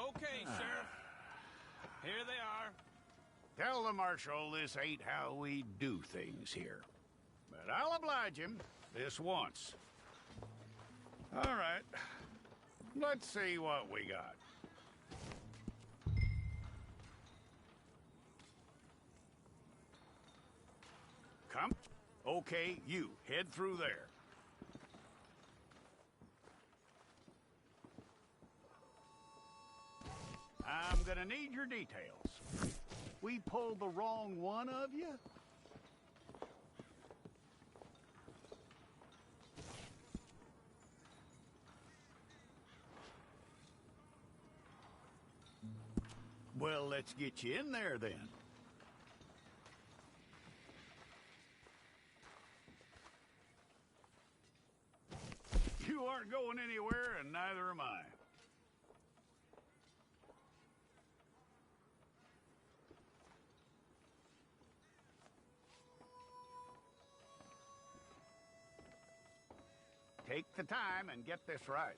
Okay, Sheriff. Here they are. Tell the Marshal this ain't how we do things here. But I'll oblige him this once. All right. Let's see what we got. Come. Okay, you. Head through there. I'm gonna need your details. We pulled the wrong one of you? Well, let's get you in there then. You aren't going anywhere, and neither am I. Take the time and get this right.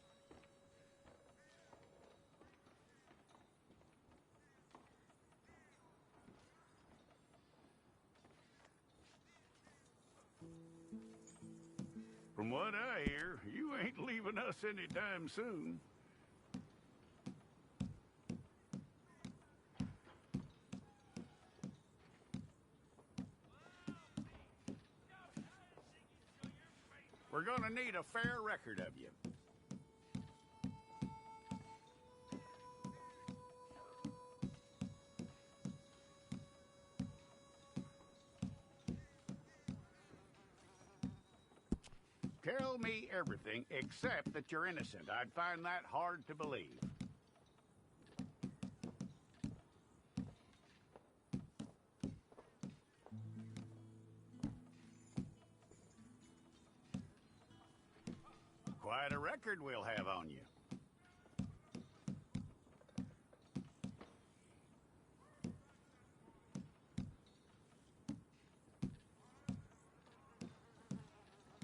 From what I hear, you ain't leaving us anytime soon. We're gonna need a fair record of you. Tell me everything except that you're innocent. I'd find that hard to believe. Quite a record we'll have on you.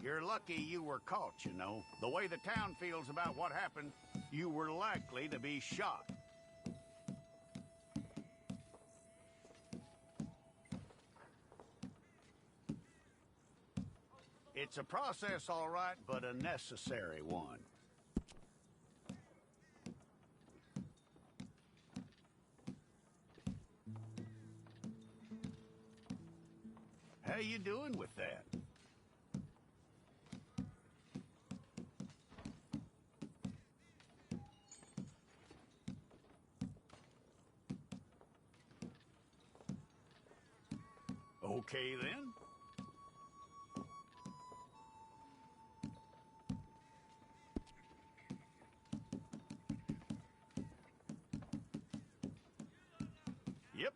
You're lucky you were caught, you know. The way the town feels about what happened, you were likely to be shot. It's a process, all right, but a necessary one. How you doing with that? Okay, then. Yep.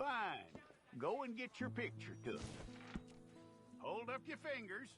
fine. Go and get your picture took. Hold up your fingers.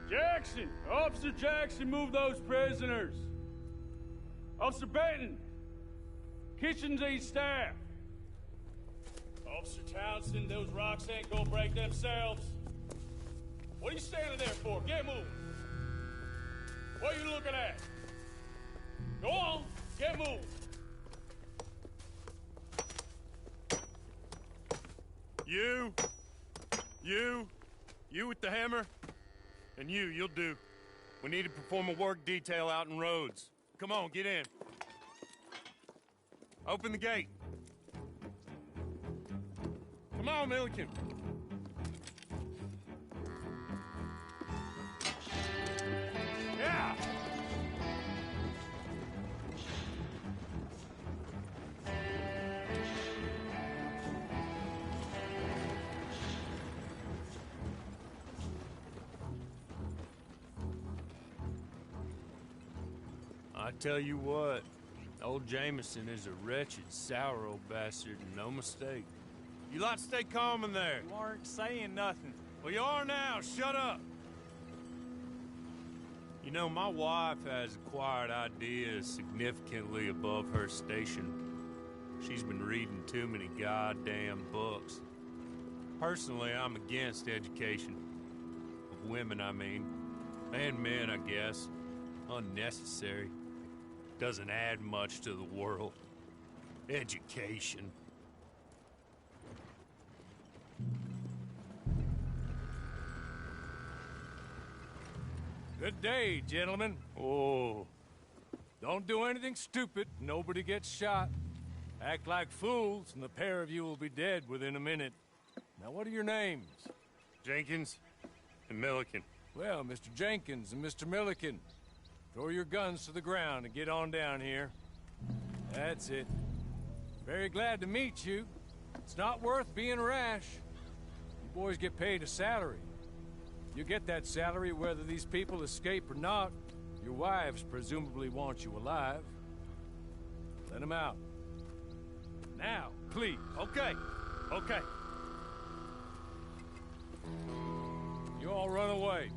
Jackson! Officer Jackson, move those prisoners! Officer Benton! Kitchens ain't staff! Officer Townsend, those rocks ain't gonna break themselves. What are you standing there for? Get moving! What are you looking at? Go on, get moving! You with the hammer? And you'll do. We need to perform a work detail out in Rhodes. Come on, get in. Open the gate. Come on, Milliken. Yeah! I tell you what, old Jameson is a wretched, sour old bastard, and no mistake. You lot stay calm in there. You aren't saying nothing. Well, you are now. Shut up. You know, my wife has acquired ideas significantly above her station. She's been reading too many goddamn books. Personally, I'm against education. Of women, I mean. And men, I guess. Unnecessary. Doesn't add much to the world. Education. Good day, gentlemen. Oh, Don't do anything stupid. Nobody gets shot. Act like fools, and the pair of you will be dead within a minute. Now, what are your names? Jenkins and Milliken. Well, Mr. Jenkins and Mr. Milliken, throw your guns to the ground and get on down here. That's it. Very glad to meet you. It's not worth being rash. You boys get paid a salary. You get that salary whether these people escape or not. Your wives presumably want you alive. Let them out. Now, please. Okay. You all run away.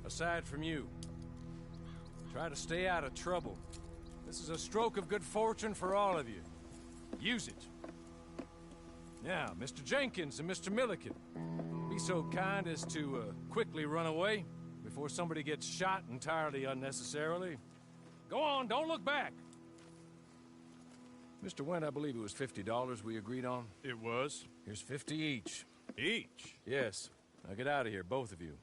Aside from you. Try to stay out of trouble. This is a stroke of good fortune for all of you. Use it. Now, Mr. Jenkins and Mr. Milliken, be so kind as to quickly run away before somebody gets shot entirely unnecessarily. Go on, don't look back. Mr. Wendt, I believe it was $50 we agreed on. It was. Here's 50 each. Each? Yes. Now get out of here, both of you.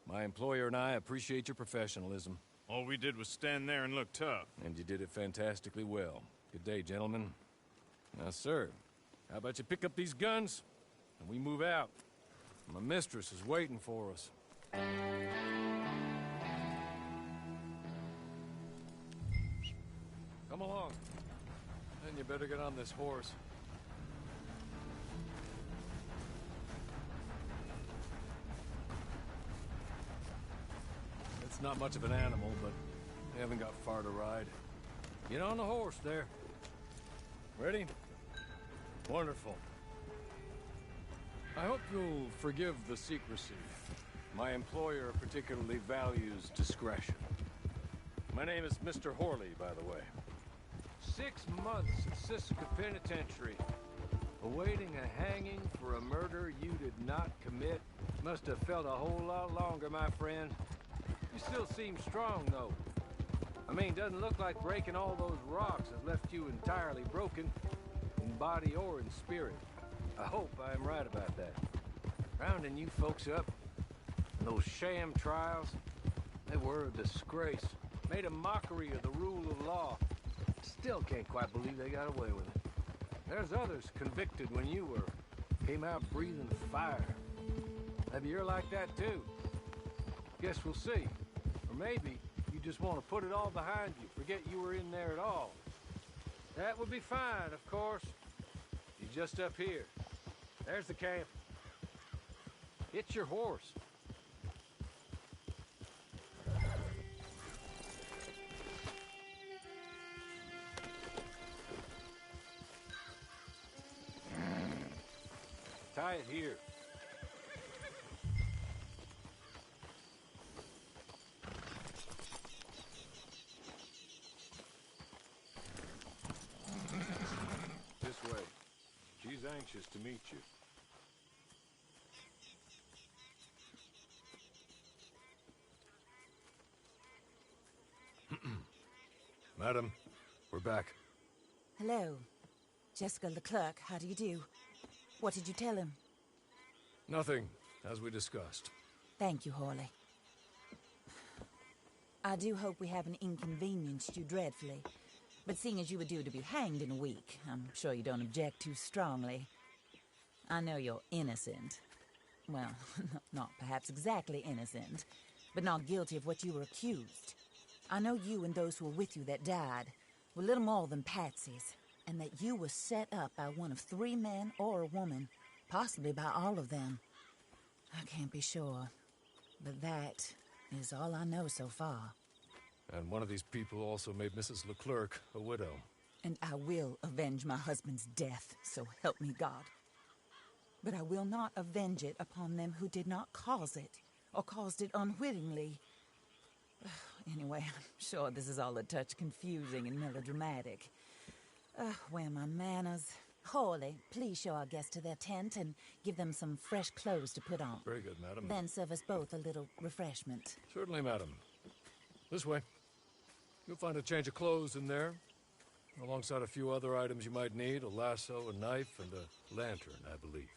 My employer and I appreciate your professionalism. All we did was stand there and look tough. And you did it fantastically well. Good day, gentlemen. Now, sir, how about you pick up these guns, and we move out? My mistress is waiting for us. Come along. Then you better get on this horse. It's not much of an animal, but they haven't got far to ride. Get on the horse there. Ready? Wonderful. I hope you'll forgive the secrecy. My employer particularly values discretion. My name is Mr. Horley, by the way. 6 months at Siska Penitentiary. Awaiting a hanging for a murder you did not commit must have felt a whole lot longer, my friend. You still seem strong, though. I mean, doesn't look like breaking all those rocks has left you entirely broken, in body or in spirit. I hope I am right about that. Rounding you folks up, those sham trials, they were a disgrace. Made a mockery of the rule of law. Still can't quite believe they got away with it. There's others convicted when you were. Came out breathing fire. Maybe you're like that too. Guess we'll see. Or maybe you just want to put it all behind you, forget you were in there at all. That would be fine, of course. You're just up here. There's the camp. It's your horse. Tie it here. This way. She's anxious to meet you. Madam, we're back. Hello. Jessica Leclerc, how do you do? What did you tell him? Nothing, as we discussed. Thank you, Hawley. I do hope we haven't inconvenienced you dreadfully. But seeing as you were due to be hanged in a week, I'm sure you don't object too strongly. I know you're innocent. Well, not perhaps exactly innocent, but not guilty of what you were accused. I know you and those who were with you that died were little more than patsies, and that you were set up by one of 3 men or a woman, possibly by all of them. I can't be sure, but that is all I know so far. And one of these people also made Mrs. Leclerc a widow. And I will avenge my husband's death, so help me God. But I will not avenge it upon them who did not cause it, or caused it unwittingly. Anyway, I'm sure this is all a touch confusing and melodramatic. Where are my manners? Hawley, please show our guests to their tent and give them some fresh clothes to put on. Very good, madam. Then serve us both a little refreshment. Certainly, madam. This way. You'll find a change of clothes in there, alongside a few other items you might need, a lasso, a knife, and a lantern, I believe.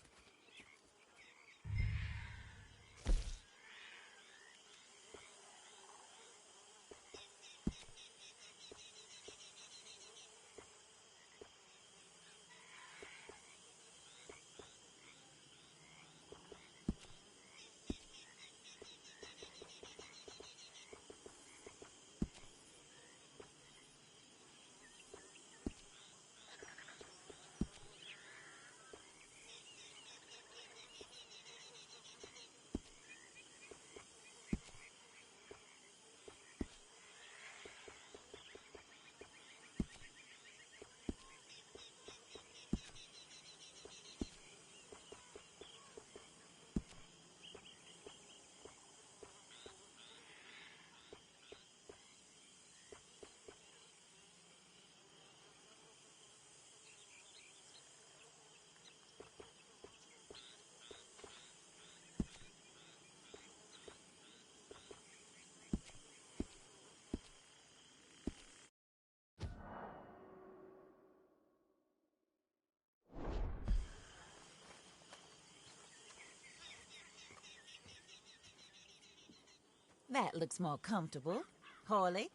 That looks more comfortable. Hawley,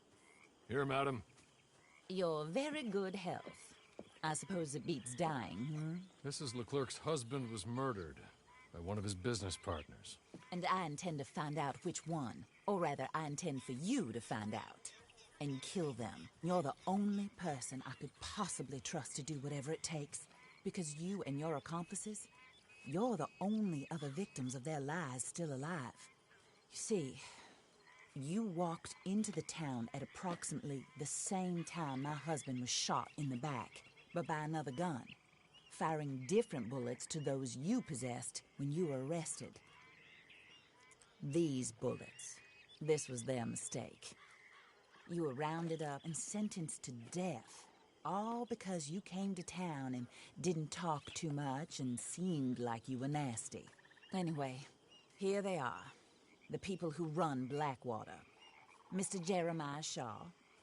Here, madam. your very good health. I suppose it beats dying, hmm? Mrs. Leclerc's husband was murdered by one of his business partners. And I intend to find out which one. Or rather, I intend for you to find out. And kill them. You're the only person I could possibly trust to do whatever it takes. Because you and your accomplices, you're the only other victims of their lies still alive. You see, you walked into the town at approximately the same time my husband was shot in the back, but by another gun, firing different bullets to those you possessed when you were arrested. These bullets, this was their mistake. You were rounded up and sentenced to death All because you came to town and didn't talk too much and seemed like you were nasty. Anyway, here they are. The people who run Blackwater. Mr. Jeremiah Shaw,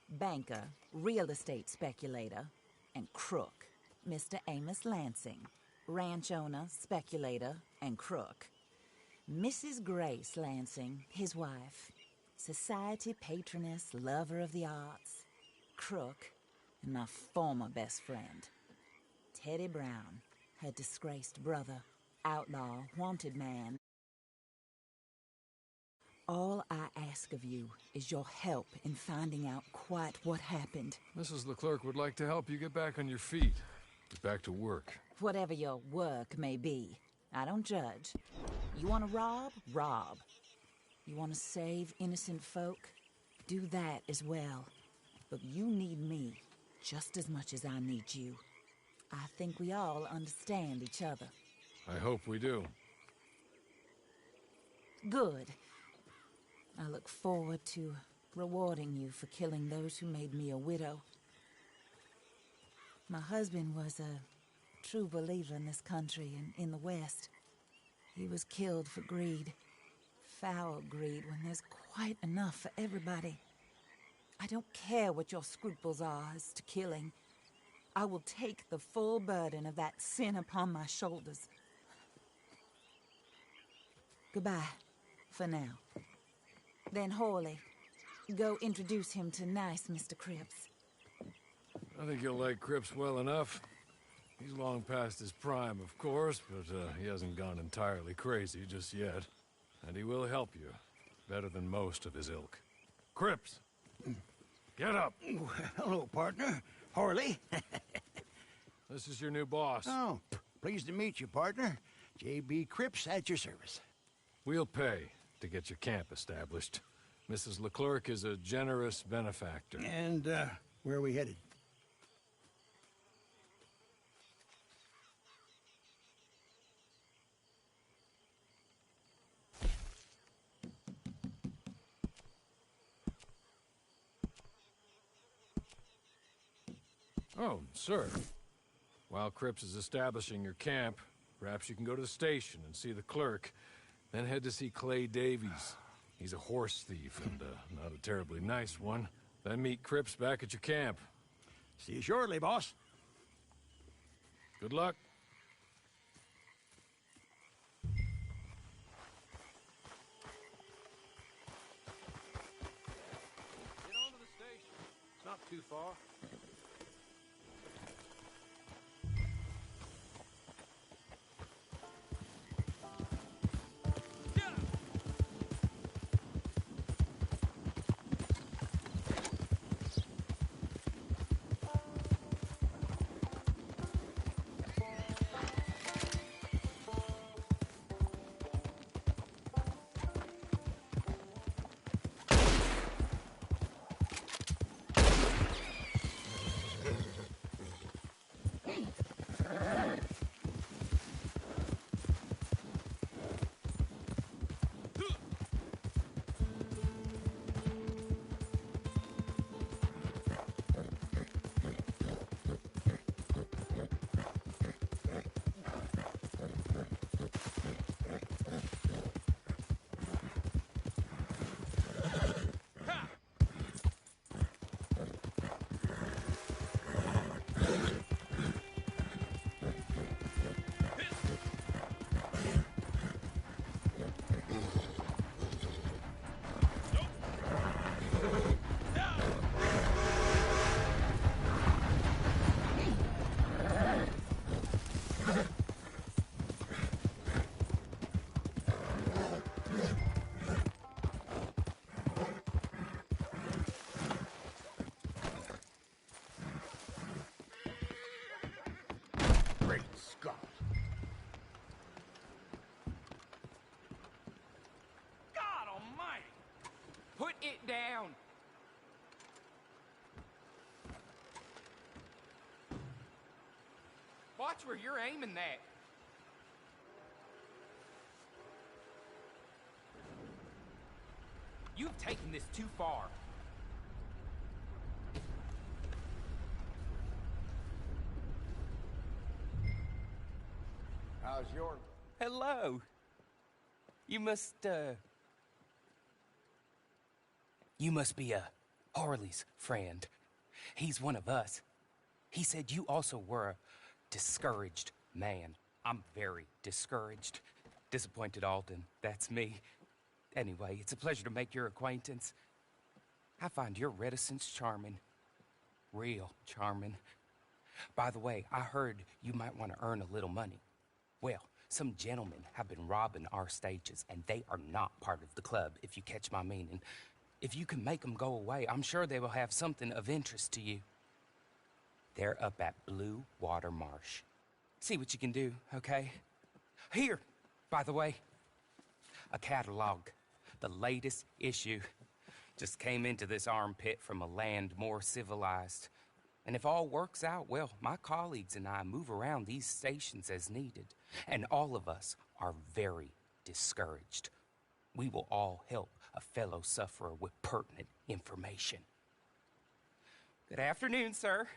banker, real estate speculator, and crook. Mr. Amos Lansing, ranch owner, speculator, and crook. Mrs. Grace Lansing, his wife, society patroness, lover of the arts, crook, and my former best friend. Teddy Brown, her disgraced brother, outlaw, wanted man. All I ask of you is your help in finding out quite what happened. Mrs. Leclerc would like to help you get back on your feet. Get back to work. Whatever your work may be, I don't judge. You want to rob? Rob. You want to save innocent folk? Do that as well. But you need me just as much as I need you. I think we all understand each other. I hope we do. Good. I look forward to rewarding you for killing those who made me a widow. My husband was a true believer in this country and in the West. He was killed for greed. Foul greed when there's quite enough for everybody. I don't care what your scruples are as to killing. I will take the full burden of that sin upon my shoulders. Goodbye, for now. Then Horley, go introduce him to nice Mr. Cripps. I think you'll like Cripps well enough. He's long past his prime, of course, but he hasn't gone entirely crazy just yet. And he will help you, better than most of his ilk. Cripps! Get up! Hello, partner. Horley. This is your new boss. Oh, pleased to meet you, partner. J.B. Cripps at your service. We'll pay to get your camp established. Mrs. Leclerc is a generous benefactor. And, where are we headed? Oh, sir. While Cripps is establishing your camp, perhaps you can go to the station and see the clerk, then head to see Clay Davies. He's a horse thief and not a terribly nice one. Then meet Cripps back at your camp. See you shortly, boss. Good luck. Get on to the station. It's not too far. Put it down! Watch where you're aiming that. You've taken this too far. How's your... Hello. You must be, Harley's friend. He's one of us. He said you also were a discouraged man. I'm very discouraged. Disappointed Alden, that's me. Anyway, it's a pleasure to make your acquaintance. I find your reticence charming. Real charming. By the way, I heard you might want to earn a little money. Well, some gentlemen have been robbing our stages, and they are not part of the club, if you catch my meaning. If you can make them go away, I'm sure they will have something of interest to you. They're up at Blue Water Marsh. See what you can do, okay? Here, by the way, a catalog. The latest issue. Just came into this armpit from a land more civilized. And if all works out, well, my colleagues and I move around these stations as needed. And all of us are very discouraged. We will all help a fellow sufferer with pertinent information. Good afternoon, sir.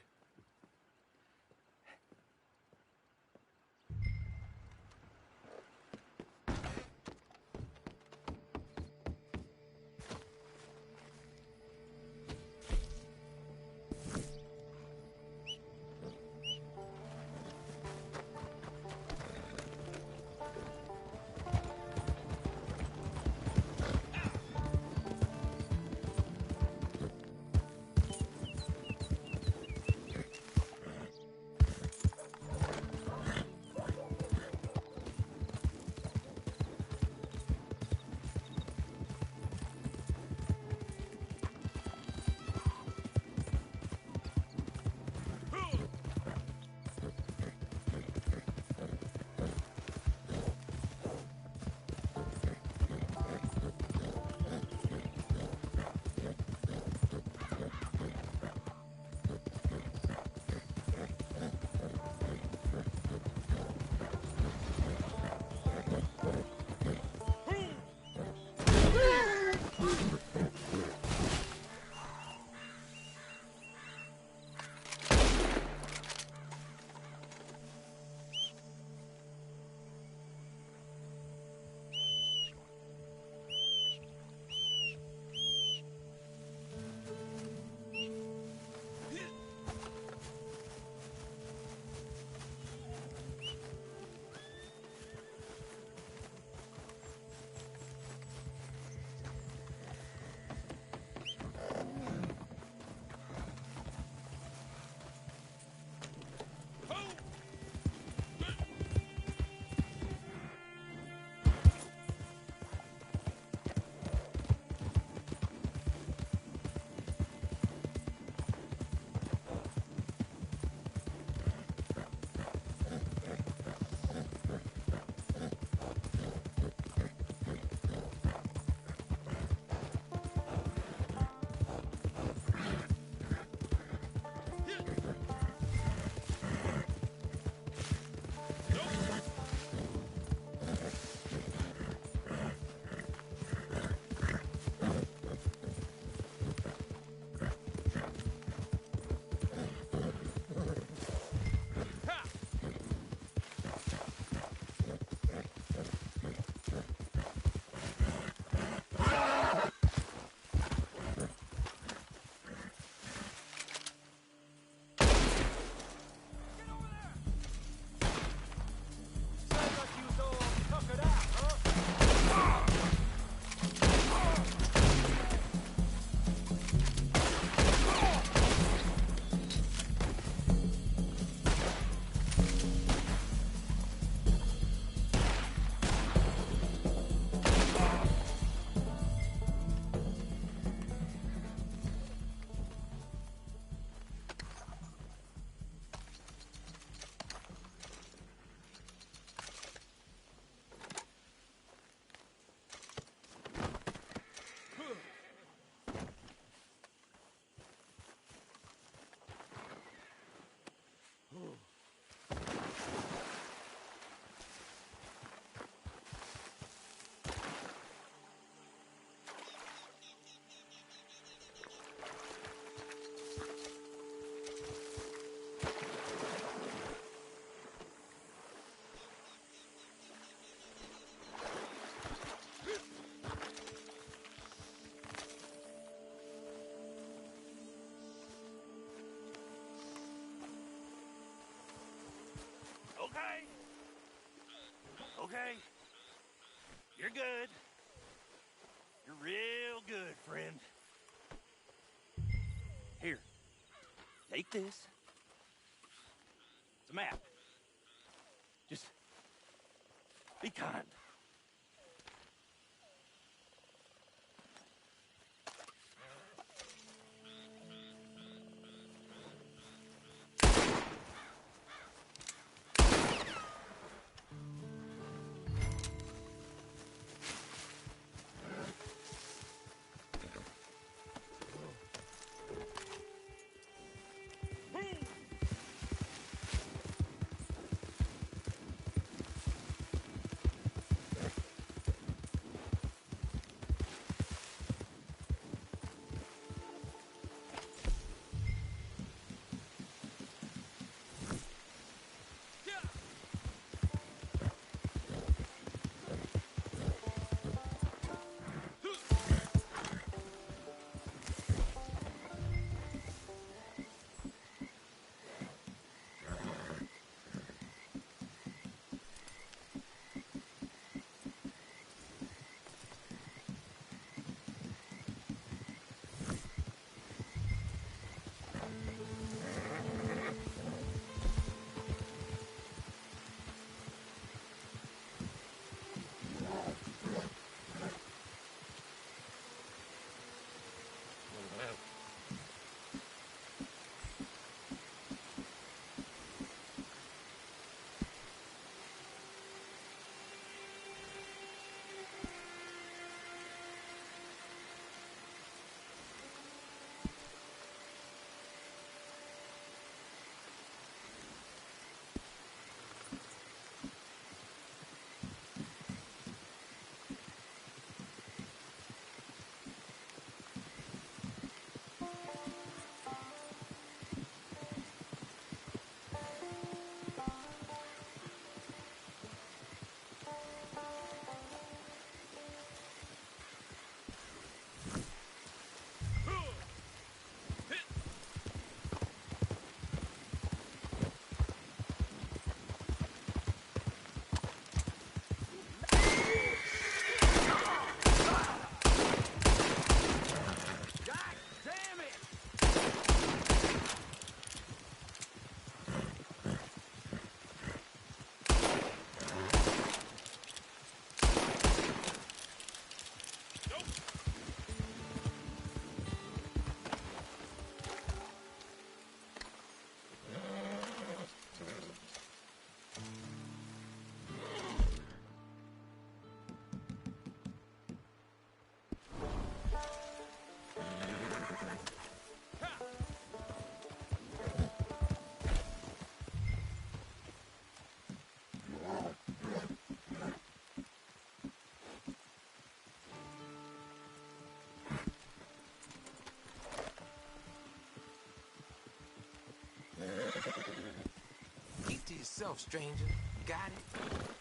You're good. You're real good, friend. Here, take this. It's a map. Just be kind. Keep to yourself, stranger. Got it?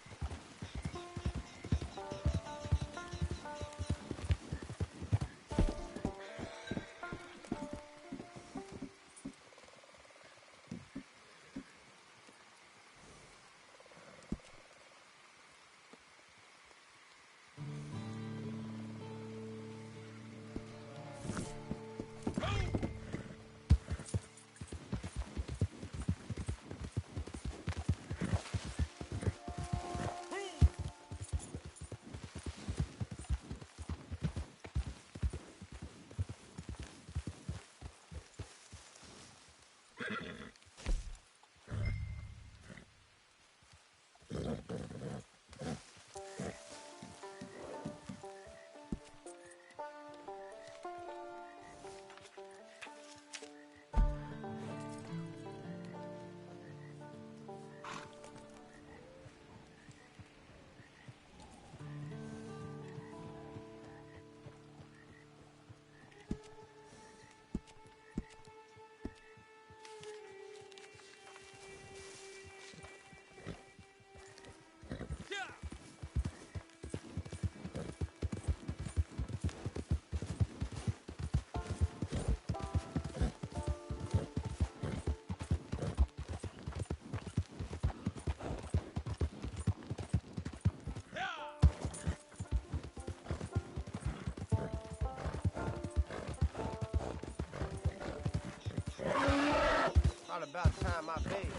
about time I paid.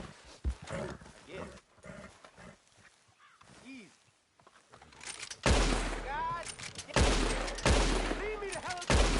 I get it. Easy. God damn. Leave me the hell alone.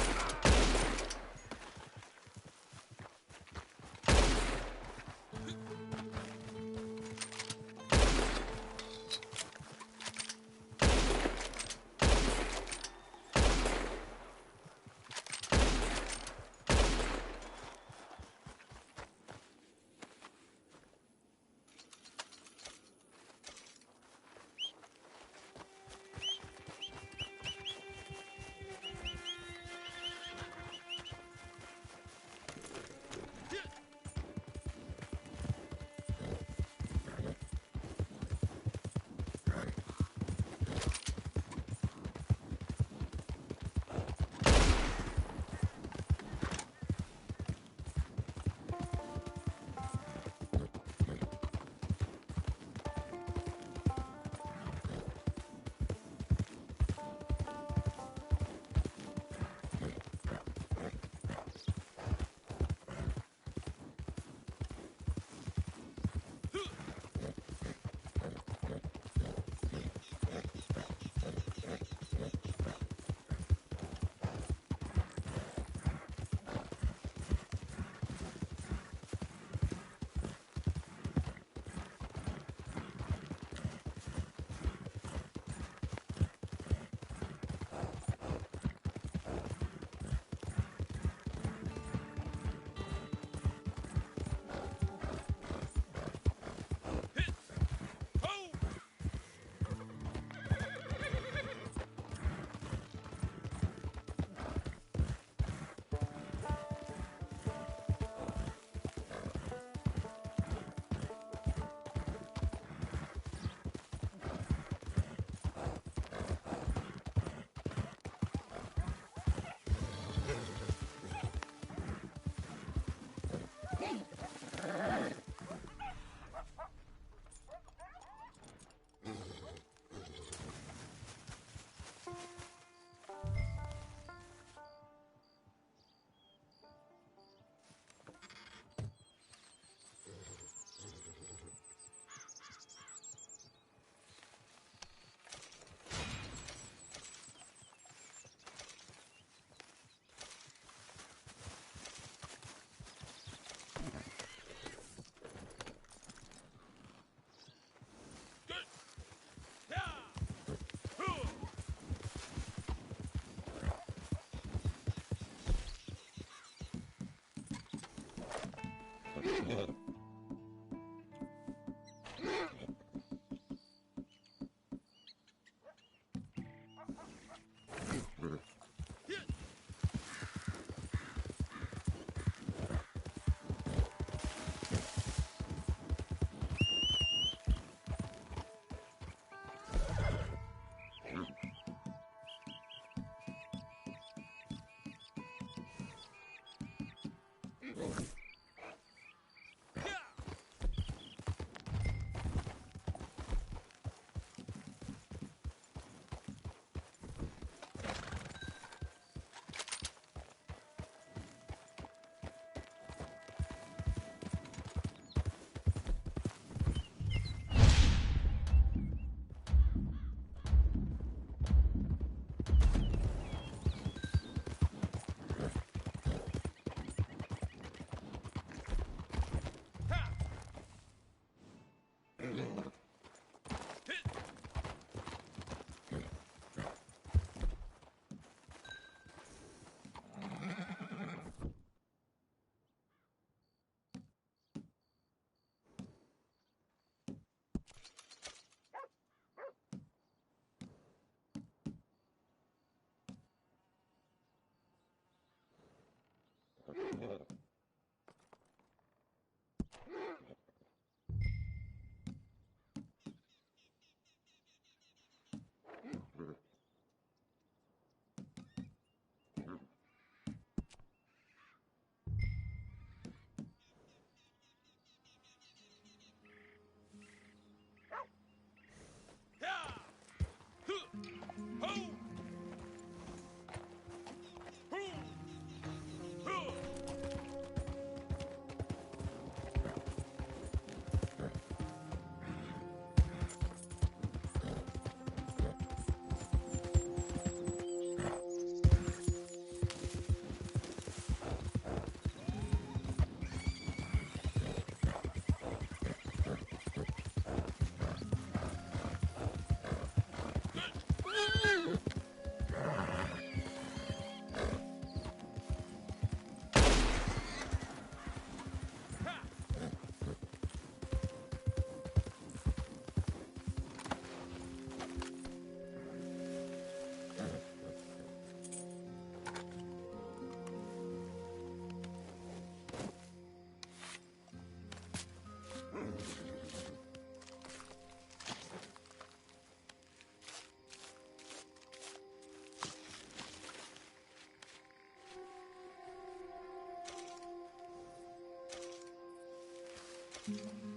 Mm-hmm.